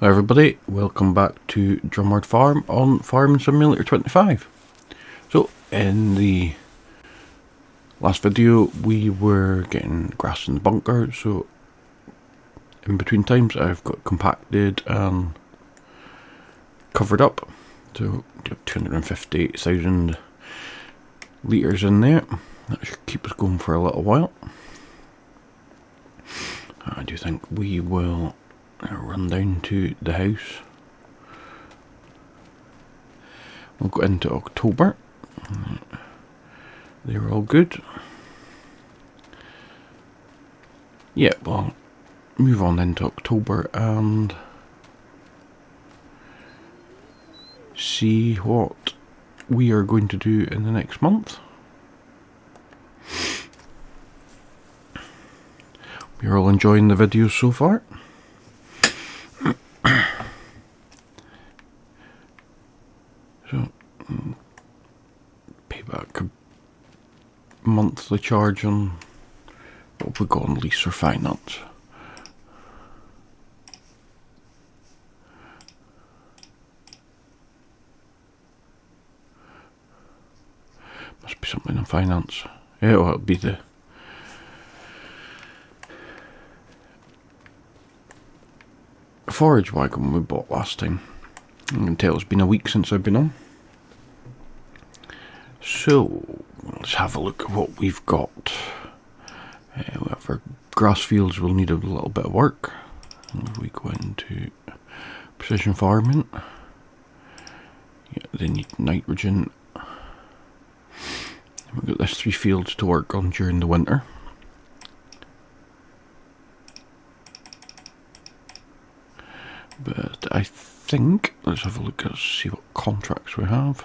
Hello everybody, welcome back to Drumard Farm on Farming Simulator 25. So, in the last video we were getting grass in the bunker, so in between times I've got compacted and covered up. So, you have 258,000 litres in there. That should keep us going for a little while. I do think we will run down to the house. We'll go into October. They're all good. Yeah, we'll move on into October and see what we are going to do in the next month. You're all enjoying the videos so far. So, pay back a monthly charge on what we got on lease or finance. Must be something in finance. Yeah, well, it'll be the forage wagon we bought last time. I can tell it's been a week since I've been on. So, let's have a look at what we've got. Our grass fields will need a little bit of work. And if we go into precision farming, yeah, they need nitrogen. We've got this 3 fields to work on during the winter. But I think, let's have a look and see what contracts we have.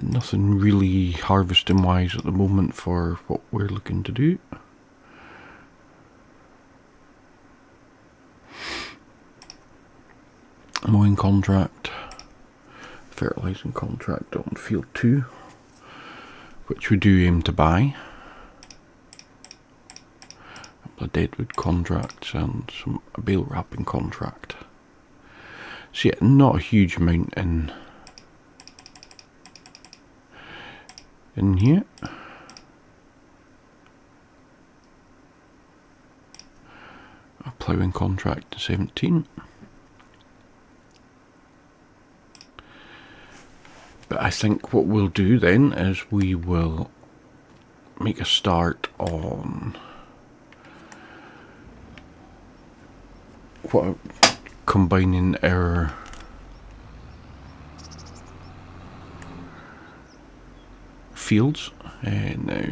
Nothing really harvesting wise at the moment for what we're looking to do. Mowing contract, fertilising contract on field 2, which we do aim to buy. A deadwood contract and a bale wrapping contract. So yeah, not a huge amount in here. A ploughing contract to 17. But I think what we'll do then is we will make a start on combining our fields. Now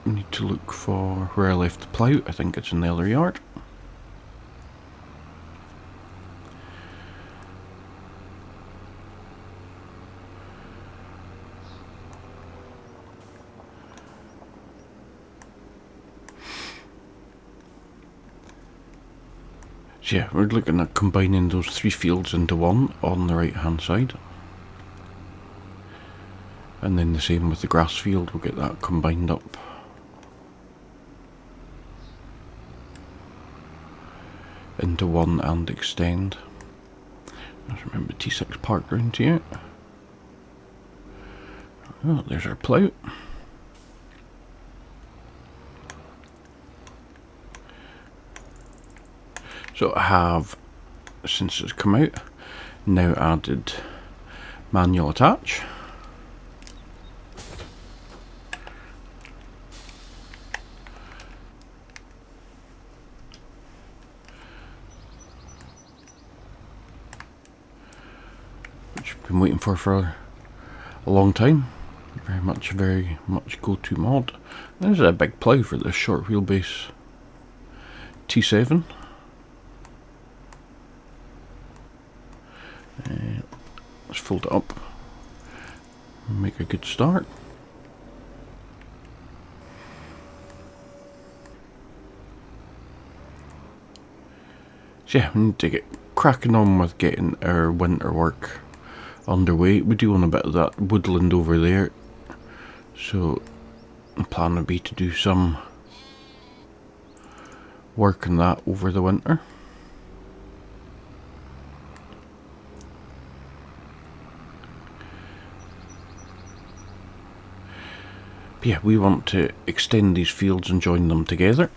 we need to look for where I left the plough. I think it's in the other yard. So yeah, we're looking at combining those 3 fields into one on the right hand side. And then the same with the grass field, we'll get that combined up. Into one and extend. Just remember T6 parked round here. Oh, there's our plough. So I have, since it's come out, now added manual attach. Which I've been waiting for a long time. Very much go-to mod. There's a big plough for this short wheelbase T7. Let's fold it up and make a good start. So yeah, we need to get cracking on with getting our winter work underway. We do want a bit of that woodland over there, so the plan would be to do some work on that over the winter. But yeah, we want to extend these fields and join them together.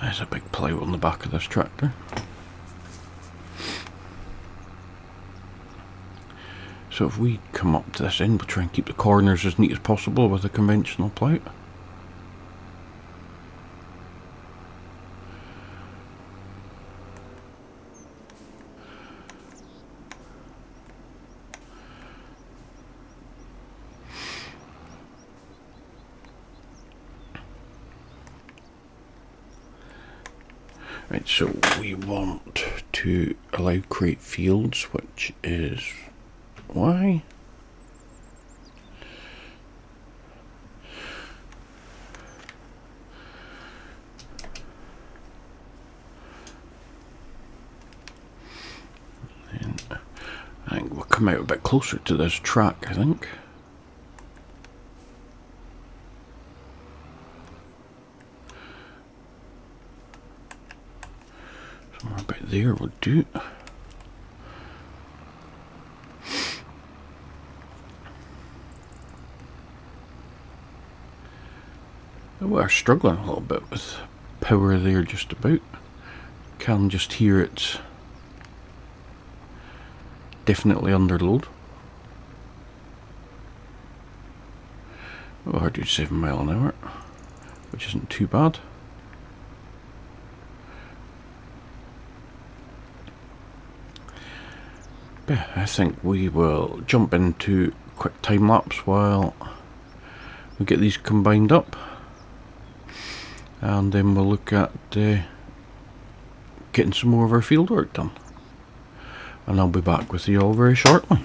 There's a big plough on the back of this tractor. So if we come up to this end, we'll try and keep the corners as neat as possible with a conventional plough. Right, so we want to allow create fields, which is Y. And I think we'll come out a bit closer to this track, I think. Somewhere about there would do. We're struggling a little bit with power there just about. Can just hear it's definitely under load. Oh, I do 7 miles an hour, which isn't too bad. Yeah, I think we will jump into quick time lapse while we get these combined up, and then we'll look at getting some more of our field work done, and I'll be back with you all very shortly.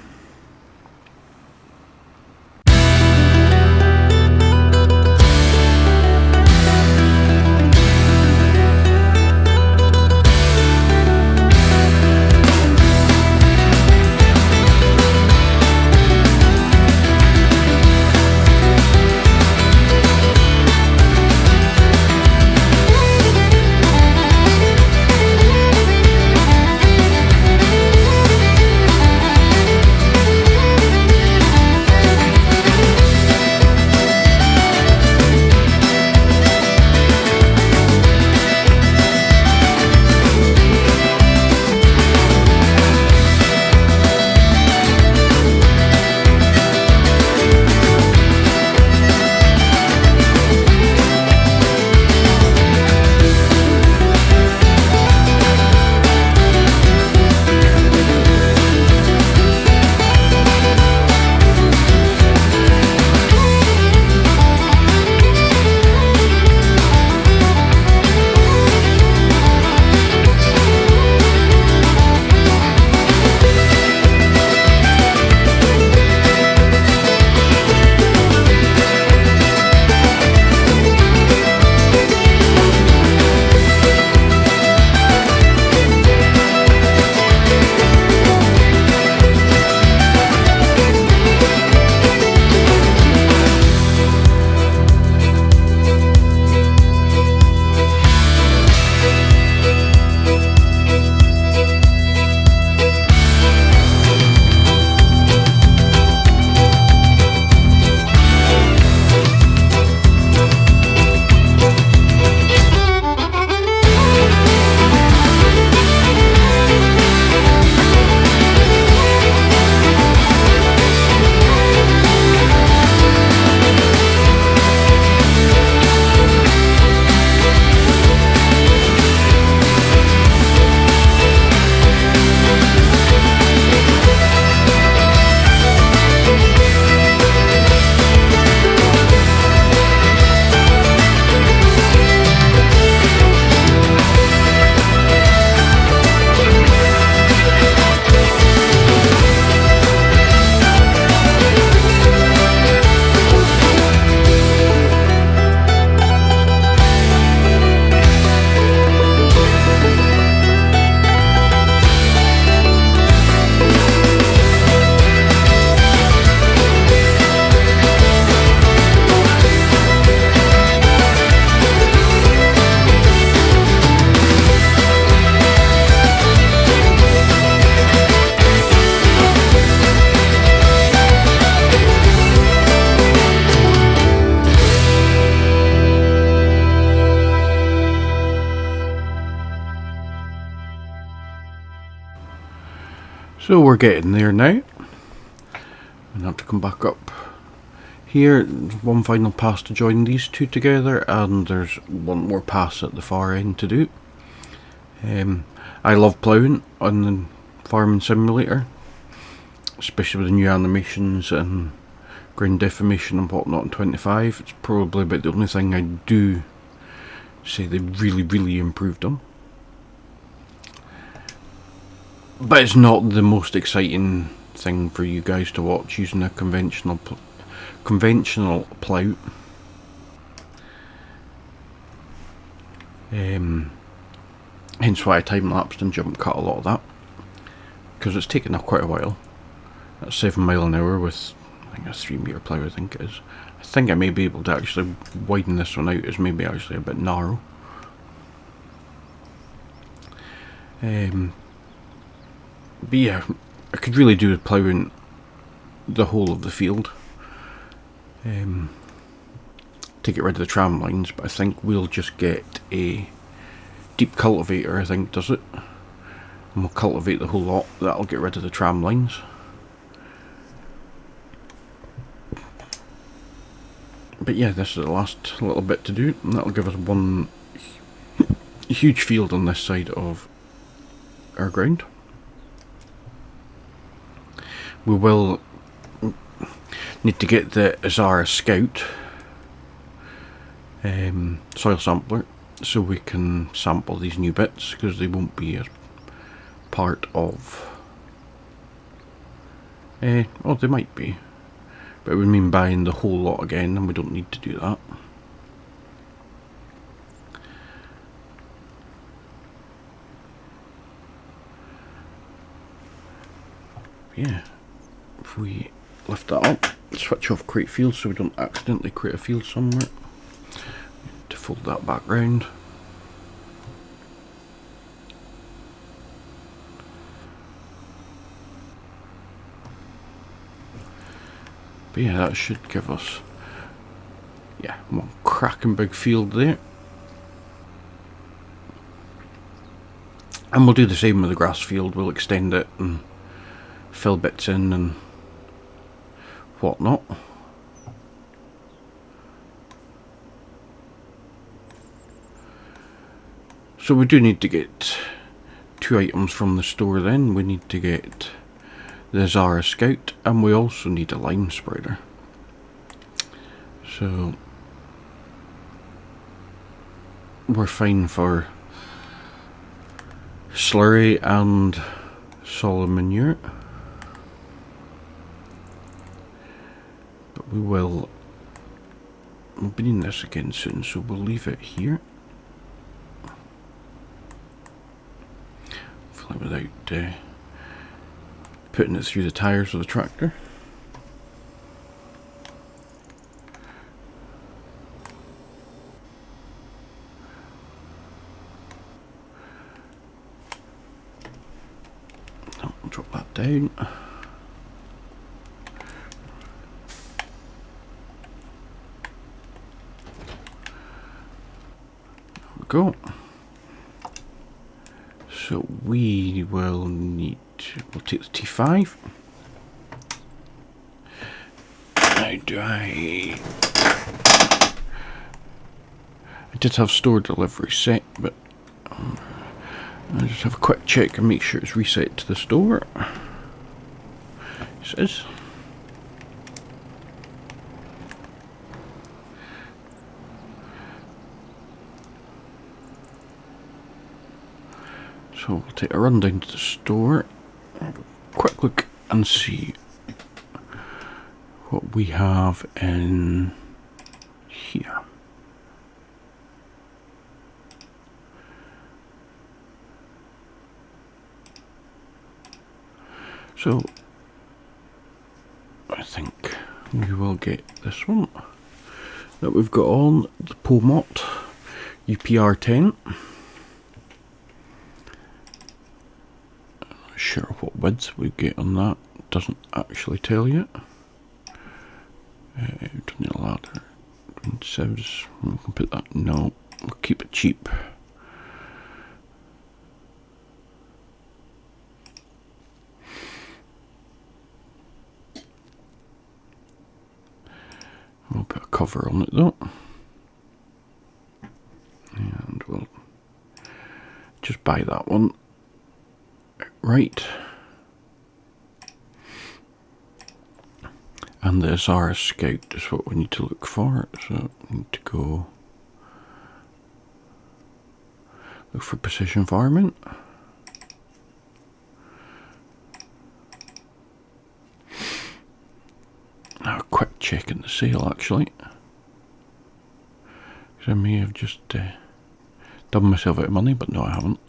So we're getting there now. I have to come back up here. One final pass to join these two together, and there's one more pass at the far end to do. I love ploughing on the farming simulator, especially with the new animations and ground deformation and whatnot in 25. It's probably about the only thing I do say they really improved on. But it's not the most exciting thing for you guys to watch using a conventional plough. Hence why I time-lapsed and jump cut a lot of that, because it's taken up quite a while. At 7 mile an hour with, I think, a 3 metre plough, I think it is. I think I may be able to actually widen this one out, it's maybe actually a bit narrow. But yeah, I could really do with ploughing the whole of the field. To get rid of the tram lines, but I think we'll just get a deep cultivator, I think, does it. And we'll cultivate the whole lot. That'll get rid of the tram lines. But yeah, this is the last little bit to do, and that'll give us one huge field on this side of our ground. We will need to get the Azara Scout soil sampler so we can sample these new bits, because they won't be as part of well, they might be, but it would mean buying the whole lot again, and we don't need to do that. Yeah, if we lift that up, switch off create field so we don't accidentally create a field somewhere. To fold that back round. But yeah, that should give us, yeah, one cracking big field there. And we'll do the same with the grass field. We'll extend it and fill bits in and whatnot. So we do need to get 2 items from the store then. We need to get the Zara Scout, and we also need a lime spreader. So we're fine for slurry and solid manure. But we'll be needing this again soon, so we'll leave it here. Without putting it through the tyres of the tractor. I'll drop that down. There we go. So we will need to, we'll take the T5. Now I did have store delivery set, but I'll just have a quick check and make sure it's reset to the store. Yes, it is. So we'll take a run down to the store, have a quick look and see what we have in here. So I think we will get this one that we've got on, the Pomot UPR 10. Sure what width we get on that, doesn't actually tell you. Don't need a ladder. Severs, we can put that, no, we'll keep it cheap. cover on it though. And we'll just buy that one. Right. And the Zara Scout is what we need to look for. So we need to go look for precision farming. Now a quick check in the sale actually. Because I may have just done myself out of money, but no I haven't.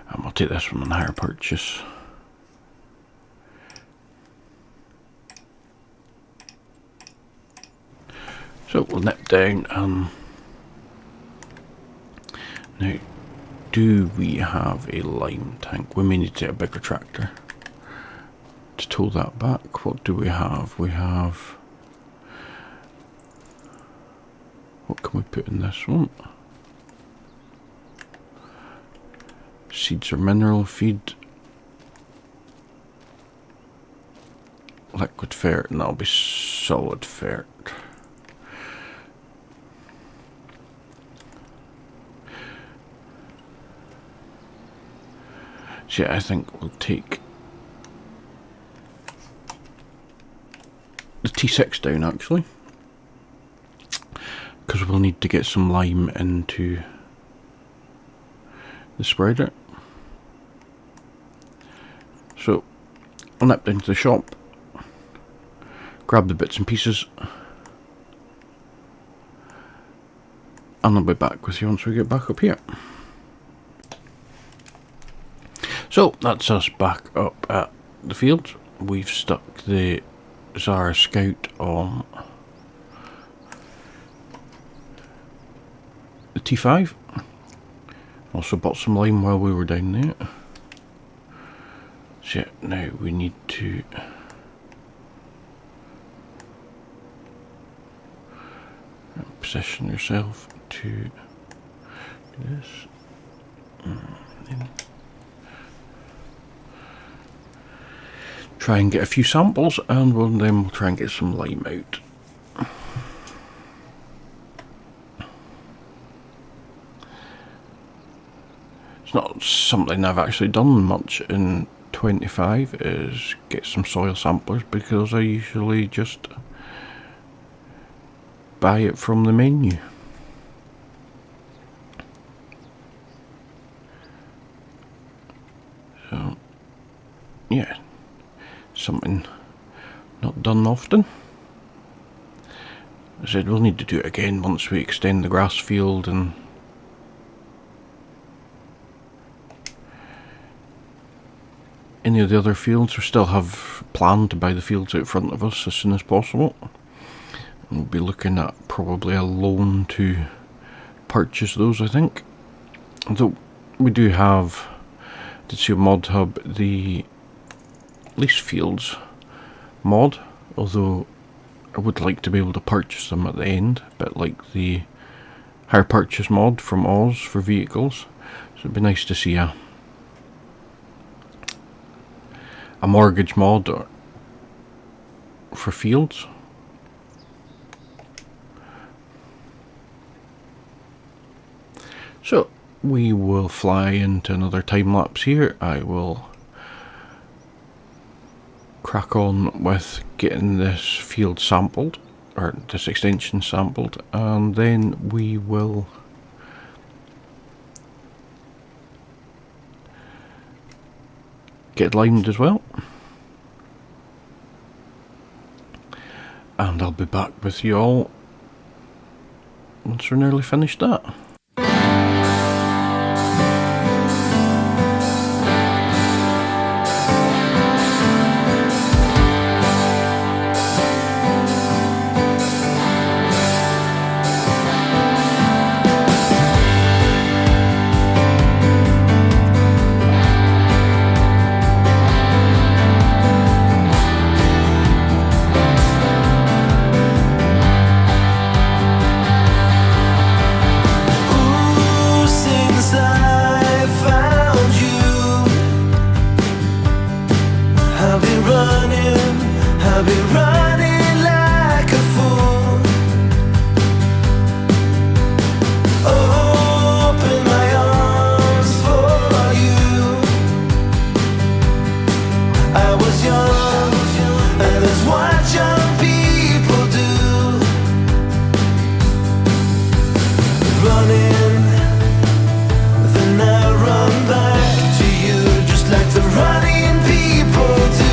And we'll take this one on hire purchase. So we'll nip down and now, do we have a lime tank? We may need to get a bigger tractor to tow that back. What do we have? We have, what can we put in this one? Seeds or mineral feed. Liquid ferret, and that'll be solid ferret. So yeah, I think we'll take the T6 down actually, because we'll need to get some lime into the spreader. So I'll nip down to the shop, grab the bits and pieces, and I'll be back with you once we get back up here. So that's us back up at the field. We've stuck the Zara Scout on the T5. Also bought some lime while we were down there. So now we need to position yourself to do this. Try and get a few samples, and then we'll try and get some lime out. It's not something I've actually done much in 25, is get some soil samplers, because I usually just buy it from the menu. So yeah, something not done often. I said we'll need to do it again once we extend the grass field, and any of the other fields. We still have planned to buy the fields out front of us as soon as possible. We'll be looking at probably a loan to purchase those, I think. Although we do have, did see a mod hub, the lease fields mod, although I would like to be able to purchase them at the end, a bit like the hire purchase mod from Oz for vehicles. So it'd be nice to see a mortgage mod for fields. So we will fly into another time lapse here. I will crack on with getting this field sampled, or this extension sampled, and then we will get limed as well. And I'll be back with you all once we're nearly finished that. I've been running like a fool. Open my arms for you. I was young, and that's what young people do. Running, then I run back to you, just like the running people do.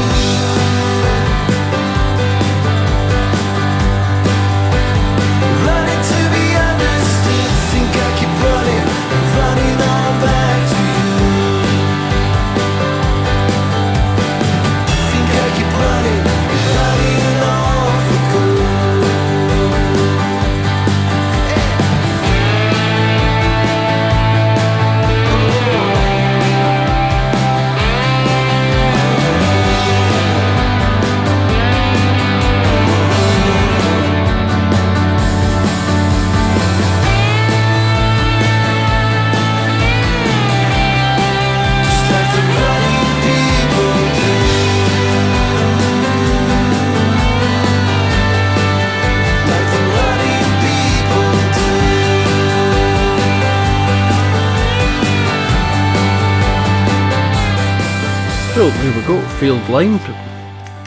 Running to be understood, think I keep running, running on back to you. Think I keep running, running on for good. Just like the running people do. Like the running people do. So there we go, field lined.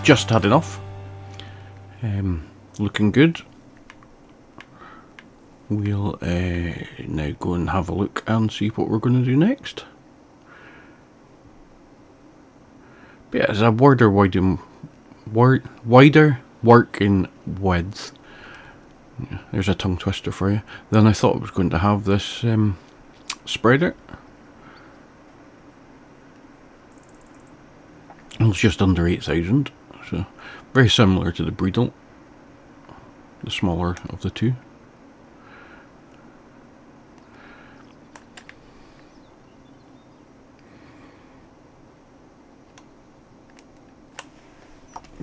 Just had enough. Looking good. We'll now go and have a look and see what we're going to do next. But yeah, it's a wider working width. Yeah, there's a tongue twister for you. Then I thought I was going to have this spreader. It was just under 8,000, so very similar to the Breedle, the smaller of the two.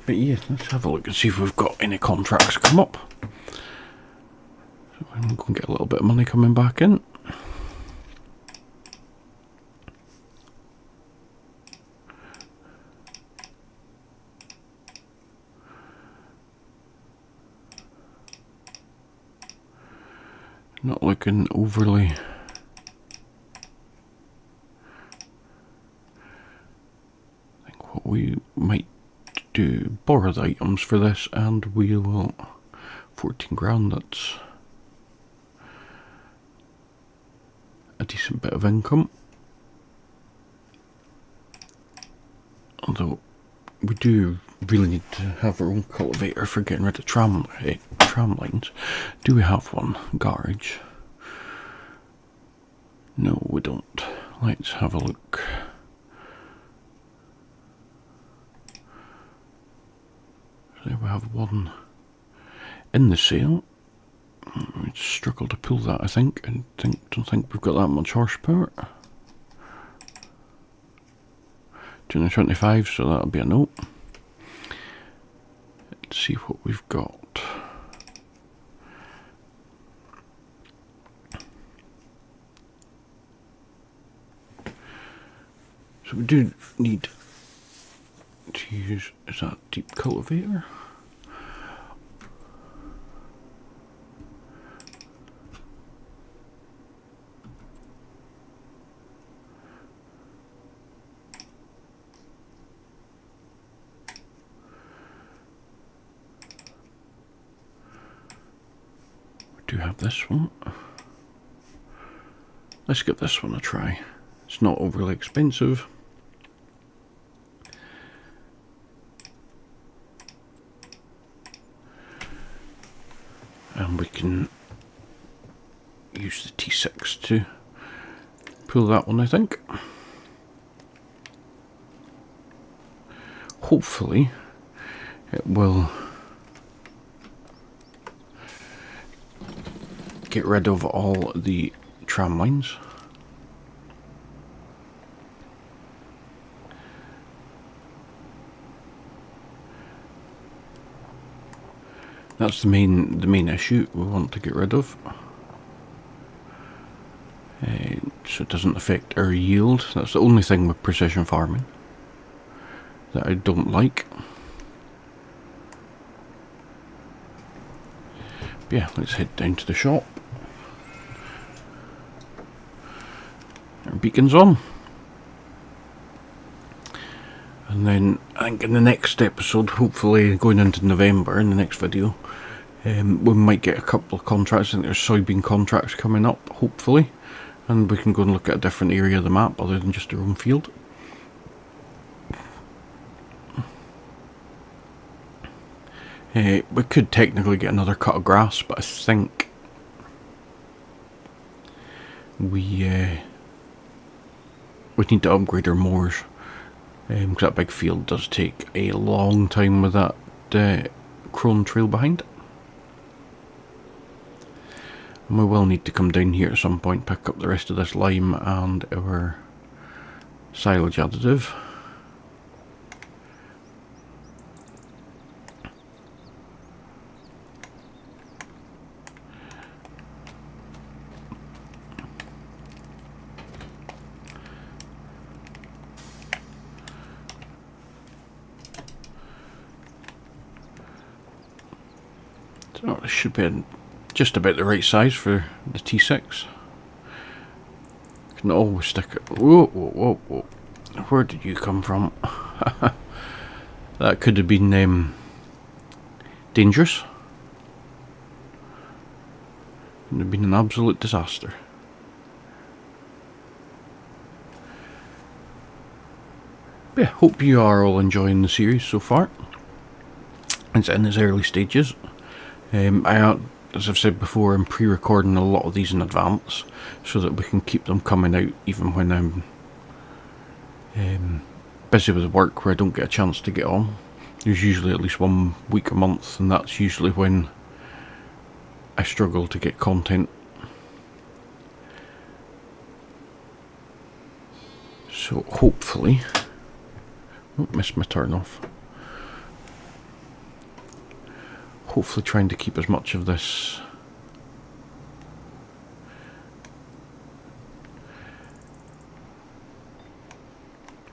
But yeah, let's have a look and see if we've got any contracts come up. So I'm going to get a little bit of money coming back in. Not looking overly. I think what we might do, borrow the items for this, and we will 14 grand. That's a decent bit of income. Although we do really need to have our own cultivator for getting rid of tram lines. Do we have one? Garage? No, we don't. Let's have a look. So there we have one in the sale. We struggle to pull that, I think. I don't think we've got that much horsepower. 225, so that'll be a no. Let's see what we've got. So we do need to use, is that deep cultivator? We do have this one. Let's give this one a try. It's not overly expensive. And we can use the T6 to pull that one, I think. Hopefully it will get rid of all the tram lines. That's the main issue we want to get rid of, so it doesn't affect our yield. That's the only thing with precision farming that I don't like. Yeah, let's head down to the shop. Our beacon's on. And then I think in the next episode, hopefully going into November in the next video, we might get a couple of contracts. I think there's soybean contracts coming up, hopefully. And we can go and look at a different area of the map other than just our own field. We could technically get another cut of grass, but I think we need to upgrade our mowers, because that big field does take a long time with that crone trail behind it. And we will need to come down here at some point, pick up the rest of this lime and our silage additive. So this should be just about the right size for the T6. Can always stick it. Whoa, whoa, whoa, whoa. Where did you come from? That could have been dangerous. Could have been an absolute disaster. But yeah, hope you are all enjoying the series so far. It's in its early stages. As I've said before, I'm pre-recording a lot of these in advance so that we can keep them coming out even when I'm busy with work where I don't get a chance to get on. There's usually at least 1 week a month, and that's usually when I struggle to get content. So hopefully, won't miss my turn off. Hopefully trying to keep as much of this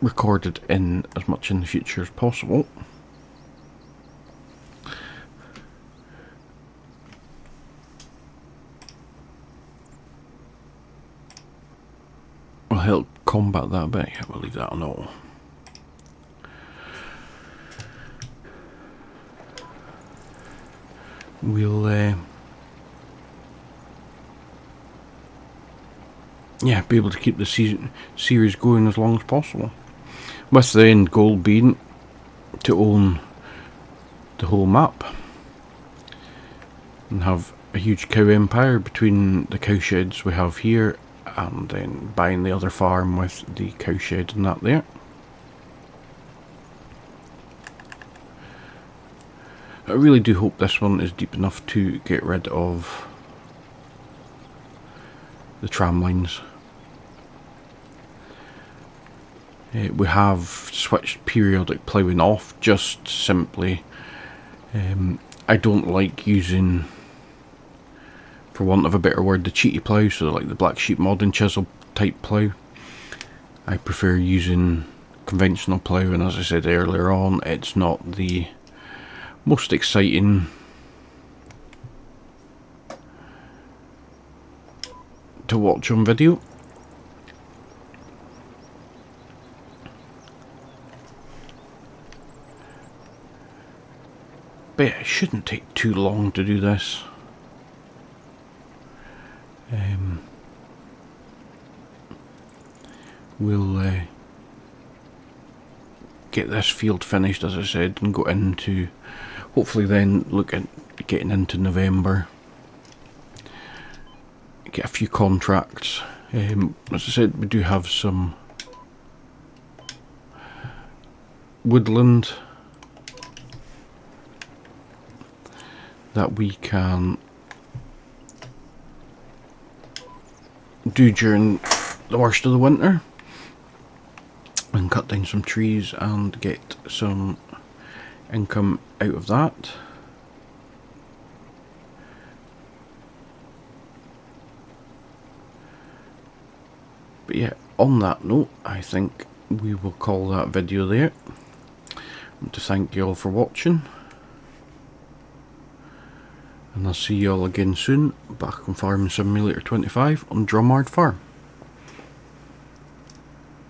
recorded in as much in the future as possible. Will help combat that bit. Yeah, we'll leave that on all. We'll be able to keep the series going as long as possible, with the end goal being to own the whole map and have a huge cow empire between the cow sheds we have here and then buying the other farm with the cow shed and that there. I really do hope this one is deep enough to get rid of the tram lines. We have switched periodic ploughing off, just simply I don't like using, for want of a better word, the cheaty plough, so like the black sheep mod and chisel type plough. I prefer using conventional plough, and as I said earlier on, it's not the most exciting to watch on video. But yeah, it shouldn't take too long to do this. We'll get this field finished, as I said, and go into, hopefully then look at getting into November, get a few contracts. As I said, we do have some woodland that we can do during the worst of the winter and cut down some trees and get some income out of that. But yeah, on that note, I think we will call that video there. I want to thank you all for watching, And I'll see you all again soon, back on Farming Simulator 25 on Drumard Farm.